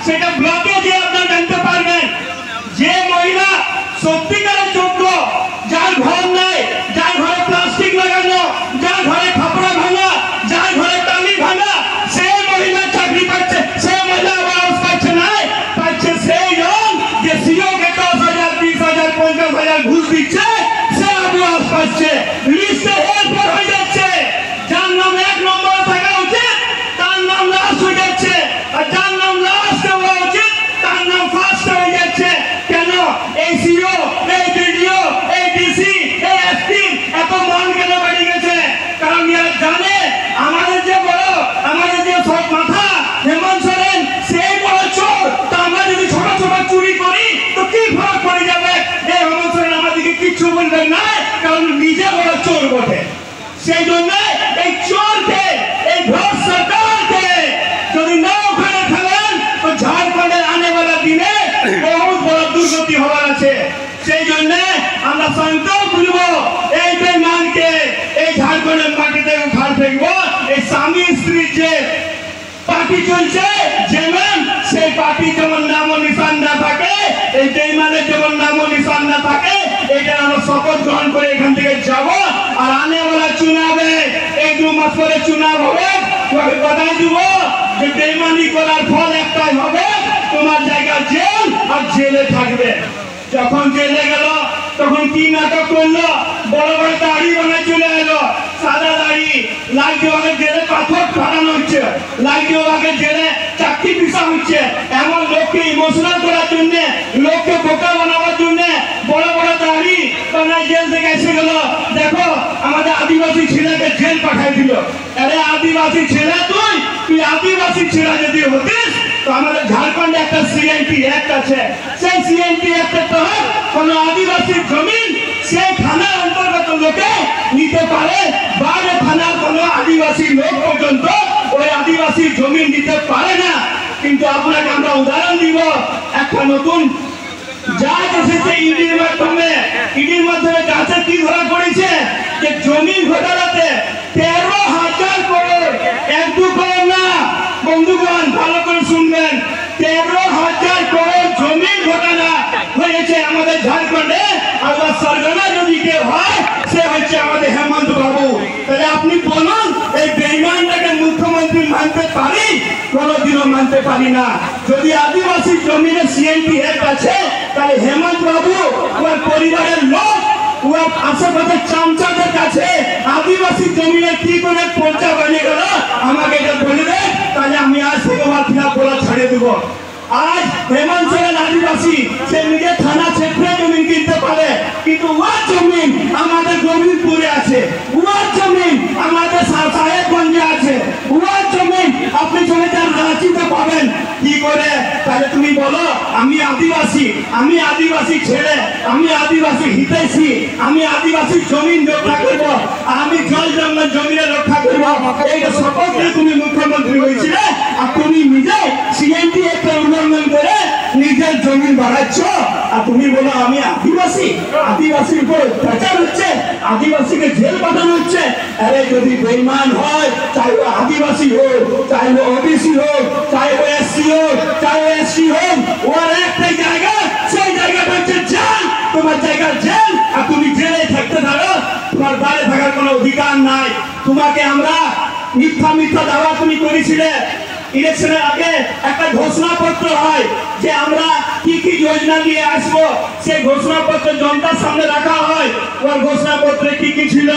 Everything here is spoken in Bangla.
সেটা ব্লকে যে আপনারা জানতে পারবেন যে মহিলা সত্যিকারের যোগ্য, যার ঘর নাই, যার ঘরে প্লাস্টিক লাগানো, যার ঘরে খাপড়া ভাঙা, যার ঘরে টালি ভাঙা, সেই মহিলা চাকরি পাচ্ছে, সেই মহিলা আবাস পাচ্ছে না, পাচ্ছে সেই জন যে সিও কে 10,000, 20,000, 50,000 ঘুষ দিচ্ছে, সে আবাস পাচ্ছে। লিস্টে এরপর হয়ে যাচ্ছে, যার নাম 1 নম্বরে থাকা উচিত তার নাম লাস্ট হয়ে যাচ্ছে, আর যার নাম লাস্ট হওয়া উচিত তার নাম ফার্স্ট হয়ে যাচ্ছে। কেন? এই সিও, এই বিডিও, এই ডিসি, এই এসপি এত মান কেন বেড়ে গেছে? কারণ এরা জানে আমাদের যে বড়, আমাদের যে সব মাথা হেমন্ত সোরেন, সেই বড় চোর। তা আমরা যদি ছোট ছোট চুরি করি তো কি ফরক পড়ে যাবে? এই হেমন্ত সোরেন আমাদেরকে কিচ্ছু বলবেন না, কারণ নিজে বড় চোর বটে। সেই জন্য এই চোরকে, এই ভোট সরকারকে যদি না ওখানে ফেলেন তো ঝাড়খণ্ডের আনেওয়ালা দিনে বহুত বড় দুর্গতি হওয়ার আছে। সেই জন্য আমরা সংকল্প করব এই বেঈমানকে এই ঝাড়খণ্ডের মাটিতে উঠার ফেলবো। এই স্বামী স্ত্রী যে পার্টি চলছে, যেমন সেই পার্টি যেমন নাম ও নিশান না থাকে, এই বেঈমানের যেমন নাম ও নিশান না থাকে, এটা আমরা শপথ গ্রহণ করে এখান থেকে যাব। আর আনেওয়ালা চুনাবে, এই 2 মাস পরে চুনাব হবে, তোকে বাধাই দিব যে বেঈমানি করার ফল একটাই হবে, তোমার জায়গা জেল, আর জেলে থাকবে। যখন জেলে গেল তখন কি নাটক করলো? বড় বড় দাড়ি বানায় চলে এলো, সাদা দাড়ি লাগছে, ওকে জেলে পাথর ফাটানো হচ্ছে, লাগছে ওকে জেলে চাকরি পিসা হচ্ছে। এমন লোককে ইমোশনাল করার জন্য, লোককে বোকা বানাবার জন্য বড় বড় দাড়ি বানায় জেল থেকে এসে গেল। দেখো আমাদের আদিবাসী ছেলেকে জেল পাঠাই দিল। আরে আদিবাসী ছেলে, তুই আদিবাসী ছেলে যদি হতিস তো আমাদের ঝাড়খণ্ডে একটা সিএনটি অ্যাক্ট আছে, সেই সিএনটি অ্যাক্টের তহত কোন আদিবাসী জমিন সেই থানার অন্তর্গত লোকে নিতে পারে, বাইরে থানার কোন আদিবাসী লোক পর্যন্ত ওই আদিবাসী জমিন দিতে পারে না। কিন্তু আপনাকে আমরা উদাহরণ দিব, একটা নতুন জাজ এসেছে ইডির মাধ্যমে, ইডির মাধ্যমে গাছে কি ধরা পড়েছে যে জমিন ঘোটালাতে 13,000 করোড়, 1-2 করোড় না বন্ধুগণ, ভালো করে শুনবেন, 13,000 করোড় জমিন ঘোটালা হয়েছে আমাদের ঝাড়খণ্ডে। আর সরকার যদি কেউ হয় সে হচ্ছে আমাদের হেমন্ত বাবু। তাহলে আপনি বলুন এই বেঈমানটাকে মুখ্যমন্ত্রী মানতে পারি? কোনোদিনও মানতে পারি না। যদি আদিবাসী জমিনে সিএনটি এর কাছে, তাহলে হেমন্ত বাবু ওর পরিবারের লোক, ওর আশেপাশের চামচাদের কাছে আদিবাসী জমিনে কি করে পর্চা বানিয়ে গেল আমাকে এটা বলে দে, তাহলে আমি আজ থেকে ওর খিলাফ বলা ছাড়িয়ে দেবো। আজ হেমন্ত সোরেন আদিবাসী, সে নিজের থানা ছেড়ে জমিন কিনতে পারে, কিন্তু ওর জমিন আমাদের গোবিন্দপুরে আছে, ওর জমিন আমাদের সাহেবগঞ্জে আছে, ওর জমিন আপনি চলে যান রাঁচিতে পাবেন। কি করে? তাহলে তুমি বলো আমি আদিবাসী, আমি আদিবাসী ছেলে, আমি আদিবাসী হিতৈষী, আমি আদিবাসী জমিন রক্ষা করবো, আমি জল জঙ্গল জমিনে রক্ষা করবো। এইটা শপথ নিয়ে তুমি মুখ্যমন্ত্রী হয়েছিলে, আর তুমি নিজে সিএনটি একটা উল্লঙ্ঘন করে নিজের জমিন বাড়াচ্ছ, আর তুমি বলো আমি আদিবাসী, আদিবাসীর উপর অত্যাচার হচ্ছে, আদিবাসীকে জেল পাঠানো হচ্ছে। আরে যদি বেঈমান হয়, চাই ও আদিবাসী হোক, চাই ও ওবিসি হোক, চাই ও এসসি হোক, চাই ও এসসি হোক, ওর একটাই জায়গা, সেই জায়গাটা হচ্ছে জেল। তোমার জায়গা জেল, আর তুমি জেলে থাকতে থাকো, তোমার বাইরে থাকার কোনো অধিকার নাই। তোমাকে আমরা মিথ্যা মিথ্যা দাওয়া তুমি করেছিলে। ইলেকশনের আগে একটা ঘোষণাপত্র হয় যে আমরা কি কি যোজনা নিয়ে আসবো, সেই ঘোষণাপত্র জনতার সামনে রাখা হয়। ওর ঘোষণাপত্রে কি কি ছিল?